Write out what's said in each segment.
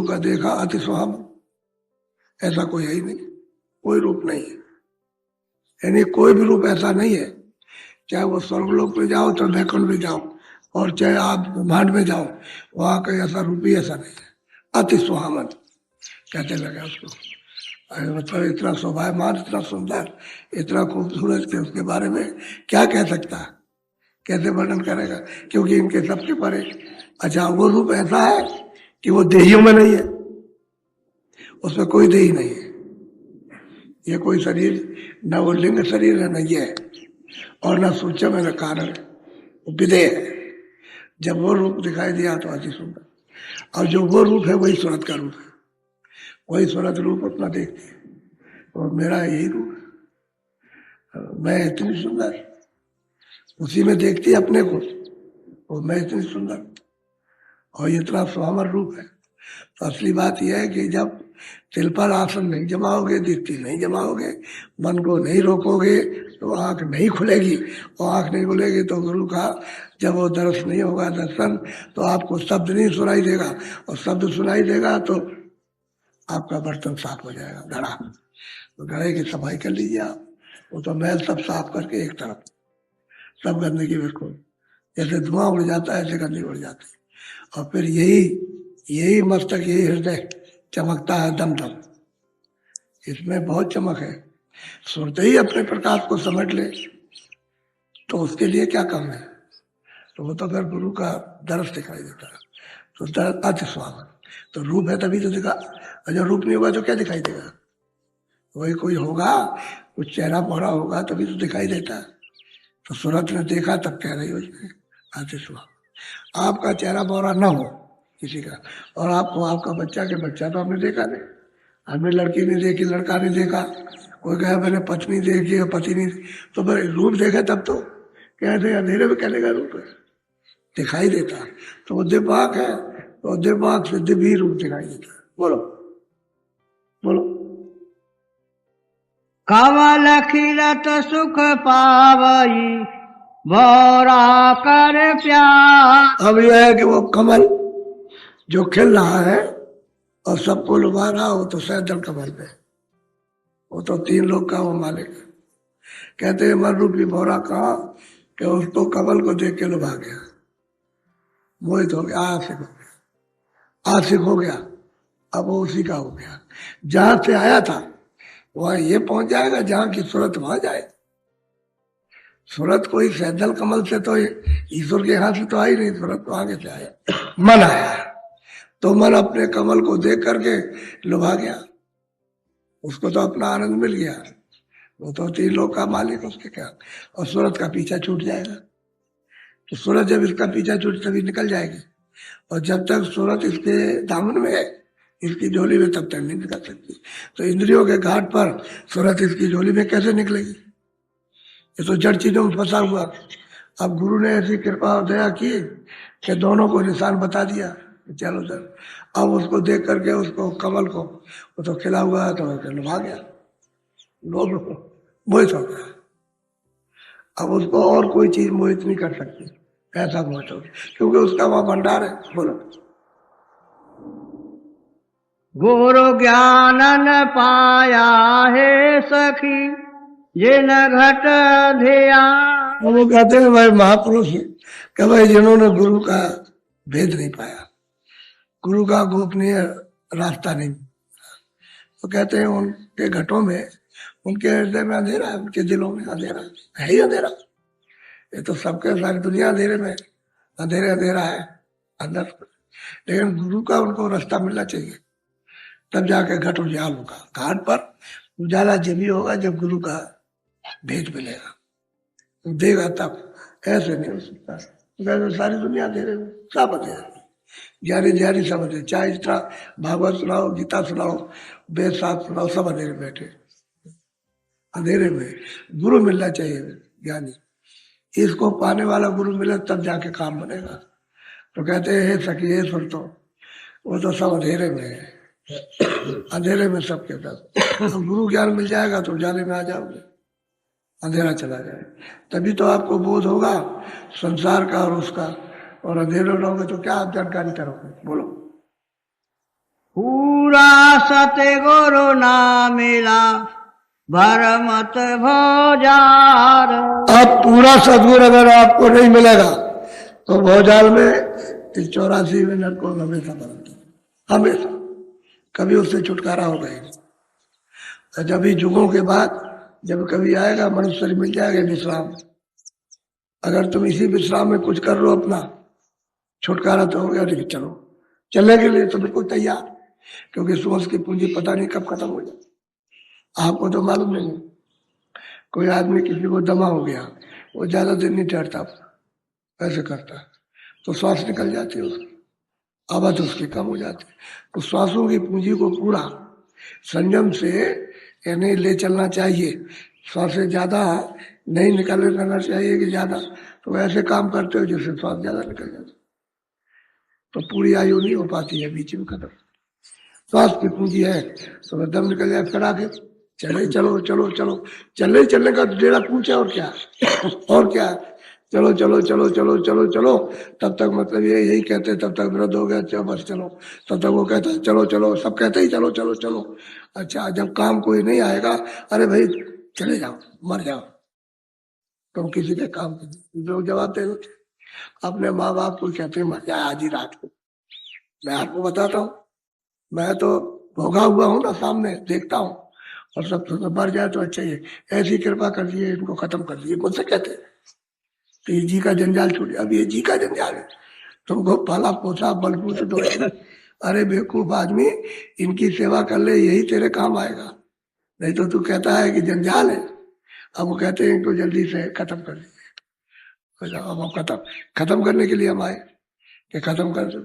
गुरु का देखा अति सुहावन, ऐसा कोई है ही नहीं, कोई रूप नहीं है, यानी कोई भी रूप ऐसा नहीं है, चाहे वो स्वर्गलोक में जाओ चाहे वैकुंठ में जाओ और चाहे आप ब्रह्मांड में जाओ, वहां का ऐसा रूप ही ऐसा नहीं है। अति सुहावन कहते लगे उसको, मतलब इतना शोभायमान, इतना सुंदर, इतना खूबसूरत कि उसके बारे में क्या कह सकता है, कैसे वर्णन करेगा, क्योंकि इनके सबके परे। अच्छा, वो रूप ऐसा है कि वो देहियों में नहीं है, उसमें कोई देही नहीं है, ये कोई शरीर न वो लिंग शरीर है न ये है, और न सूक्ष्म है न कारण है, वो विदेह है। जब वो रूप दिखाई दिया तो अति सुंदर, और जो वो रूप है वही सूरत का रूप है, वही सूरत रूप अपना देखते हैं, और मेरा यही रूप है, मैं इतनी सुंदर, उसी में देखती है अपने को, और मैं इतनी सुंदर और इतना सुहावन रूप है। तो असली बात यह है कि जब तिल पर आसन नहीं जमाओगे, दृष्टि नहीं जमाओगे, मन को नहीं रोकोगे, तो आंख नहीं खुलेगी, और आंख नहीं खुलेगी तो गुरु का जब वो दर्शन नहीं होगा, दर्शन, तो आपको शब्द नहीं सुनाई देगा, और शब्द सुनाई देगा तो आपका बर्तन साफ हो जाएगा, घड़ा, तो घड़े की सफाई कर लीजिए आप, वो तो मैल सब साफ करके एक तरफ, सब गंदगी बिल्कुल, जैसे धुआं उड़ जाता है ऐसे गंदगी उड़ जाती है, और फिर यही मस्तक, यही हृदय चमकता है दम दम, इसमें बहुत चमक है। सुनते ही अपने प्रकाश को समझ ले तो उसके लिए क्या कम है, तो वो तो फिर गुरु का दर्श दिखाई देता है, तो दर्श अति स्वागत, तो रूप है तभी तो दिखा, और जब रूप नहीं होगा तो क्या दिखाई देगा, वही कोई होगा, कुछ चेहरा पहरा होगा तभी तो दिखाई देता है, तो सूरत ने देखा तब कह रही हो अति स्वागत। आपका चेहरा पहरा न हो किसी का, और आपको आपका बच्चा के बच्चा तो हमने देखा नहीं, हमने लड़की नहीं देखी, लड़का नहीं देखा, कोई कहे मैंने पत्नी देखी या पति नहीं, तो फिर रूप देखे तब तो कहते अंधेरे में कहने का रूप है, दिखाई देता, तो वो दिव्याक है, तो दिव्याक से दिव्य रूप दिखाई देता है। बोलो बोलो। कमल खिलत सुख पावई भौरा कर प्यार। अब यह है कि वो कमल जो खिल रहा है और सबको लुभा रहा हो, तो सैदल कमल पे, वो तो 3 लोग का वो मालिक है। कहते हैं मन रूपी भौरा कहा कि उसको कमल को देख के लुभा गया, मोहित हो गया, आशिक हो गया, अब वो उसी का हो गया। जहां से आया था वहां ये पहुंच जाएगा, जहां की सूरत वहां जाए। सूरत कोई सैदल कमल से तो ईश्वर के हाथ से तो आई नहीं, सूरत तो आगे से आया, मन आया, तो मन अपने कमल को देख करके लुभा गया, उसको तो अपना आनंद मिल गया, वो तो 3 लोग का मालिक, उसके क्या, और सूरत का पीछा छूट जाएगा। तो सूरत जब इसका पीछा छूट तभी निकल जाएगी, और जब तक सूरत इसके दामन में है, इसकी झोली में, तब तक नहीं निकल सकती। तो इंद्रियों के घाट पर सूरत इसकी झोली में कैसे निकलेगी, ये तो जड़ चीजों में फंसा हुआ। अब गुरु ने ऐसी कृपा और दया की कि दोनों को निशान बता दिया, चलो सर, अब उसको देख करके, उसको कमल को, वो तो खिला हुआ है, तो लुभा गया, लोग मोहित हो गया, अब उसको और कोई चीज मोहित नहीं कर सकती, ऐसा मोहित हो गया, क्योंकि उसका वहां भंडार है। बोलो। गुरु ज्ञान न पाया है सखी ये न घट ध्यान। वो कहते हैं भाई महापुरुष कि भाई जिन्होंने गुरु का भेद नहीं पाया, गुरु का गोपनीय रास्ता नहीं, तो कहते हैं उनके घटों में, उनके हृदय में अंधेरा है, उनके दिलों में अंधेरा है ही अंधेरा। ये तो सबके सारी दुनिया अंधेरे में, अंधेरा है अंदर, लेकिन गुरु का उनको रास्ता मिलना चाहिए, तब जाके घट उजाल होगा। घाट पर उजाला जब भी होगा जब गुरु का भेद मिलेगा, देगा तब, ऐसे नहीं हो सकता। तो सारी दुनिया अंधेरे में, सब अंधेरे, ज्ञानी सब अंधेरे, चाहे जितना भागवत सुनाओ, गीता सुनाओ, वेद शास्त्र सुनाओ, सब अंधेरे बैठे, अंधेरे में। गुरु मिलना चाहिए ज्ञानी, इसको पाने वाला गुरु मिले तब जाके काम बनेगा। तो कहते हैं हे सखी हे सुन, तो वो तो सब अंधेरे में है, अंधेरे में सबके साथ, तो गुरु ज्ञान मिल जाएगा तो उजाले में आ जाओगे, अंधेरा चला जाए, तभी तो आपको बोध होगा संसार का और उसका, और अंधेरे रहोगे तो क्या आप जानकारी करोगे। बोलो। पूरा सतगुरु ना मिला भरमत भौजाल। अब पूरा सदगुरु अगर आपको नहीं मिलेगा तो भौजाल में इस 84 मिनट को हमेशा बदलता, हमेशा कभी उससे छुटकारा होगा ही नहीं। तो जब ही युगों के बाद जब कभी आएगा मनुष्य मिल जाएगा विश्राम। अगर तुम इसी विश्राम में कुछ कर लो अपना छुटकारा तो हो गया, लेकिन चलो चलने के लिए तो बिल्कुल तैयार, क्योंकि सोच की पूंजी पता नहीं कब खत्म हो जाए, आपको तो मालूम नहीं है। कोई आदमी किसी को दमा हो गया, वो ज्यादा दिन नहीं ठहरता, ऐसे करता है तो श्वास निकल जाती है उसकी, आवाज उसकी कम हो जाती है। तो श्वासों की पूंजी को पूरा संयम से यानी ले चलना चाहिए। श्वास से ज्यादा नहीं निकाले करना चाहिए कि ज्यादा, तो ऐसे काम करते हो जिससे श्वास ज्यादा निकल जाता, तो पूरी आयु नहीं हो पाती है, बीच में खत्म। श्वास की पूंजी है तो दम निकल जाए, फिर आगे चले चलो चलो चलो, चलने का डेरा पूछे और क्या और क्या, चलो चलो चलो चलो चलो चलो, तब तक मतलब ये यही कहते तब तक विरोध हो गया, चलो बस चलो, तब तक वो कहता है चलो चलो, सब कहते ही चलो चलो चलो। अच्छा जब काम कोई नहीं आएगा, अरे भाई चले जाओ मर जाओ, तुम किसी के काम लोग जवाब दे दो। अपने माँ बाप को कहते हैं मर जाए आज ही रात को। मैं आपको बताता हूँ, मैं तो भोगा हुआ हूँ ना, सामने देखता हूँ, और सब तो मर जाए तो अच्छा ही, ऐसी कृपा कर दिए इनको खत्म कर दिए। मुझसे कहते तो ये जी का जंजाल छूट गया, अब ये जी का जंजाल है, तुमको पाला पोसा बलबूत दो। अरे बेवकूफ आदमी, इनकी सेवा कर ले, यही तेरे काम आएगा, नहीं तो तू कहता है कि जंजाल है। अब वो कहते हैं इनको जल्दी से खत्म कर दीजिए, अब खत्म करने के लिए हम आए कि खत्म कर दो।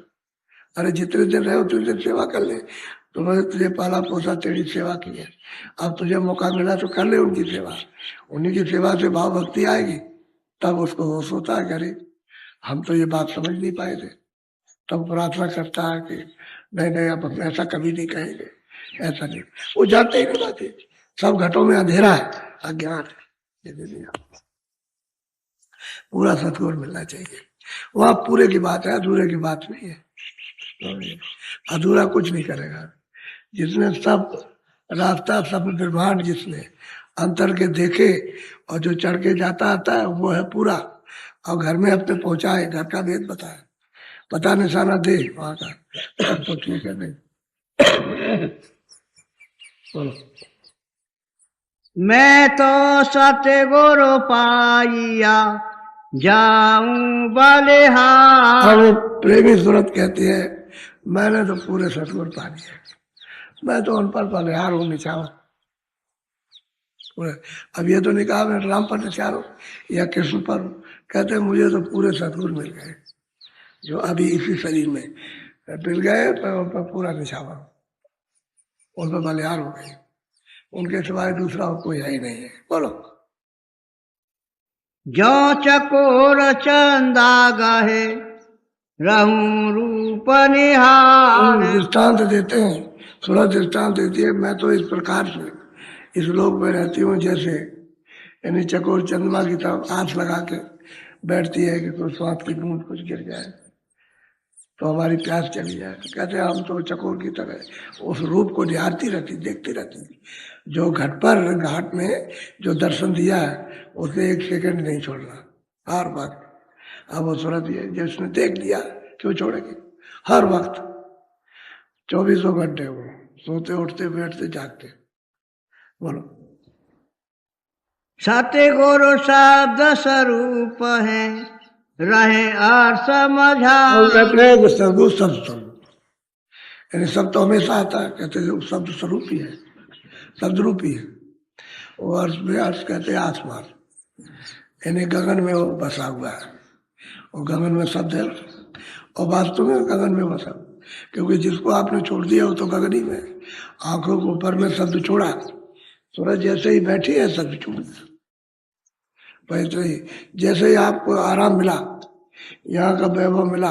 अरे जितने दिन रहे उतने दिन सेवा कर ले, तुमने तुझे पाला पोसा, तेरी सेवा की है, अब तुझे मौका मिला तो कर ले उनकी सेवा। उन्हीं की सेवा से भाव भक्ति आएगी, तब उसको होश होता है कि अरे हम तो ये बात समझ नहीं पाए थे। तब प्रार्थना करता है कि नहीं नहीं अब हम ऐसा कभी नहीं कहेंगे, ऐसा नहीं। वो जानते ही नहीं बातें, सब घटों में अंधेरा है, अज्ञान है। पूरा सतगुरु मिलना चाहिए, वहां पूरे की बात है, अधूरे की बात नहीं है। अधूरा कुछ नहीं करेगा। जिसने सब रास्ता सब निर्माण जिसने अंतर के देखे और जो चढ़ के जाता आता है वो है पूरा, और घर में अपने पहुंचाए, घर का भेद बताए, पता निशाना दे वहां का, तो ठीक है। नहीं बोलो। मैं तो सतगुरु पाइया जाऊं बलिहार। और वो प्रेमी सूरत कहती है मैंने तो पूरे सतगुरु पा लिया, मैं तो उन पर बलिहार हूँ, निछावर। अब ये तो नहीं कहा मैं राम पर निछावर हूँ या कृष्ण पर, कहते मुझे तो पूरे सतगुरु मिल गए, जो अभी इसी शरीर में मिल गए, तो उन पर पूरा निछावर हूँ, उन पर बलिहार हो गए, उनके सिवाय दूसरा कोई है ही नहीं है। बोलो। जो चकोर चंदा गहे रहूं रूप निहार। दृष्टांत देते हैं, थोड़ा दृष्टांत देती है, मैं तो इस प्रकार से इस लोक में रहती हूँ जैसे यानी चकोर चंद्रमा की तरफ आंख लगा के बैठती है कि कोई स्वाद की बूंद कुछ गिर जाए तो हमारी प्यास चली जाए। तो कहते हैं हम तो चकोर की तरह उस रूप को निहारती रहती, देखती रहती, जो घट पर घाट में जो दर्शन दिया है उसे एक सेकंड नहीं छोड़ना, हर वक्त। अब वो सूरत है जिसने देख लिया क्यों छोड़ेगी, हर वक्त 24 घंटे वो सोते उठते बैठते जागते। बोलो। सतगुरु शब्द स्वरूप है रहे और समझा। सदगुरु शब्द स्वरूप, यानी शब्द तो हमेशा आता है, कहते हैं शब्द स्वरूप ही है, शब्द रूप ही है। वो अर्थ में अर्थ कहते हैं आसमान, यानी गगन में वो बसा हुआ है, और गगन में शब्द है, और वास्तव में गगन में बसा, क्योंकि जिसको आपने छोड़ दिया वो तो गगन ही में, आंखों के ऊपर में शब्द छोड़ा, सूरज जैसे ही बैठी है शब्द छूट गया। वैसे ही जैसे ही आपको आराम मिला, यहाँ का वैभव मिला,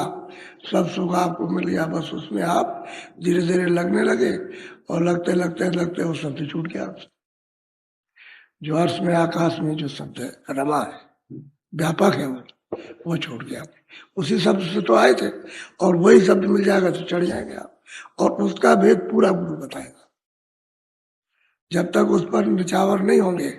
सब सुख आपको मिल गया, बस उसमें आप धीरे धीरे लगने लगे, और लगते लगते लगते वो शब्द छूट गया। जो अर्थ में आकाश में जो शब्द है रमा है, व्यापक है, वो छूट गया। उसी शब्द से तो आए थे, और वही शब्द मिल जाएगा तो चढ़ जाएंगे आप। और उसका भेद पूरा गुरु बताएगा। जब तक उस पर निछावर नहीं होंगे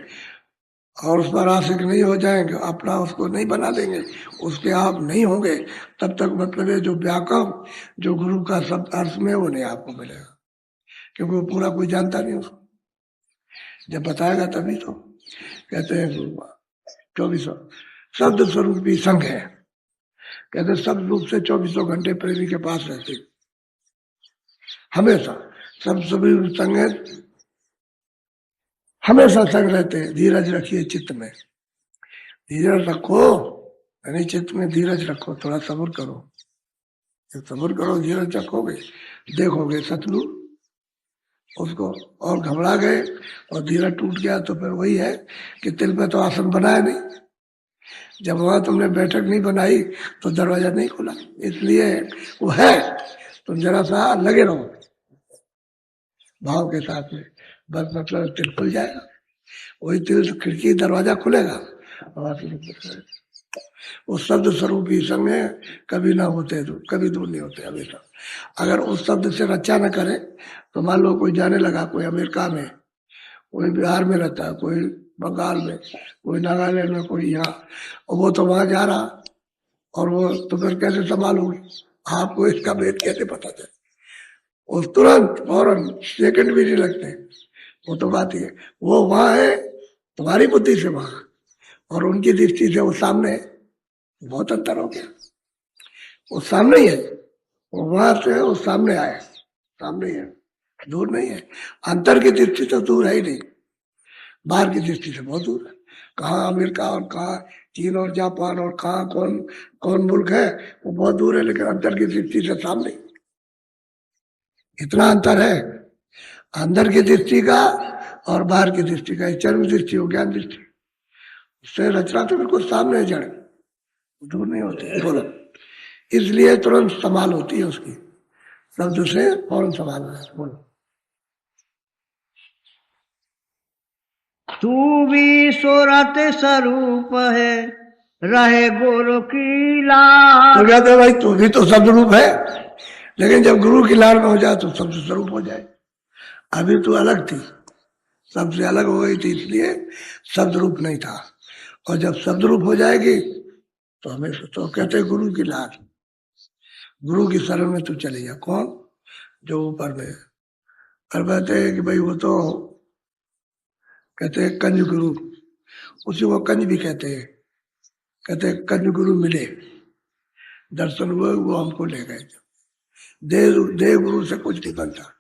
और उस पर आशिक नहीं हो जाएंगे, अपना उसको नहीं बना देंगे, उसके आप नहीं होंगे, तब तक मतलब है जो व्याकरण जो गुरु का शब्द अर्थ में वो नहीं आपको मिलेगा, क्योंकि वो पूरा कोई जानता नहीं उसको। जब बताएगा तभी तो कहते हैं 2400 शब्द स्वरूपी संघ है। कहते सब रूप से 2400 घंटे प्रेमी के पास रहते, हमेशा सब सभी संग है, हमेशा संग रहते हैं। धीरज रखिए चित्त में, धीरज रखो, यानी चित्त में धीरज रखो, थोड़ा सब्र करो। जब सब्र करो, धीरज रखोगे, देखोगे शत्रु उसको और घबरा गए और धीरज टूट गया, तो फिर वही है कि तिल पे तो आसन बनाया नहीं। जब वहां तुमने बैठक नहीं बनाई तो दरवाजा नहीं खुला, इसलिए वो है, तुम जरा सा लगे रहो भाव के साथ में, बस मतलब तिल खुल जाएगा। वही तिल खिड़की दरवाजा खुलेगा और उस शब्द स्वरूप ही संग में कभी ना होते, तो कभी दूर नहीं होते हमेशा। अगर उस शब्द से रक्षा न करे तो मान लो कोई जाने लगा, कोई अमेरिका में, कोई बिहार में रहता है, कोई बंगाल में, कोई नागालैंड में, कोई यहाँ, और वो तो वहां जा रहा, और वो तो फिर कैसे संभालोगे? आपको इसका भेद कैसे पता चले? उस तुरंत फौरन सेकंड भी नहीं लगते, वो तो बात ही है। वो वहां है तुम्हारी बुद्धि से वहां, और उनकी दृष्टि से वो सामने, बहुत अंतर हो गया। वो सामने ही है, वो वहां से वो सामने आए, सामने ही है, दूर नहीं है। अंतर की दृष्टि से दूर है ही नहीं, बाहर की दृष्टि से बहुत दूर है। कहाँ अमेरिका और कहाँ चीन और जापान और कहाँ कौन कौन मुल्क है, वो बहुत दूर है, लेकिन अंतर की दृष्टि से सामने। इतना अंतर है अंदर की दृष्टि का और बाहर की दृष्टि का। चर्म दृष्टि हो, ज्ञान दृष्टि, उससे रचना तो बिल्कुल सामने है, जड़ दूर नहीं होती। बोलो, इसलिए तुरंत संभाल होती है उसकी, शब्द से फौरन संभाल है। बोलो, तू भी सूरत स्वरूप है, रहे गुरु की लाज। तो कहते भाई तू भी तो शब्द रूप है, लेकिन जब गुरु की लाड़ में हो जाए तो शब्द स्वरूप हो जाए। अभी तू अलग थी, सबसे अलग हो गई थी, इसलिए शब्द रूप नहीं था। और जब शब्द रूप हो जाएगी तो हमें तो कहते गुरु की लाड़, गुरु की शरण में तू चले जा। कौन? जो ऊपर में। और कहते हैं कि भाई वो तो कहते हैं कंज गुरु, उसी को कंज भी कहते हैं। कहते हैं कंज गुरु मिले, दर्शन हुए, वो हमको ले गए। देव गुरु से कुछ नहीं बनता।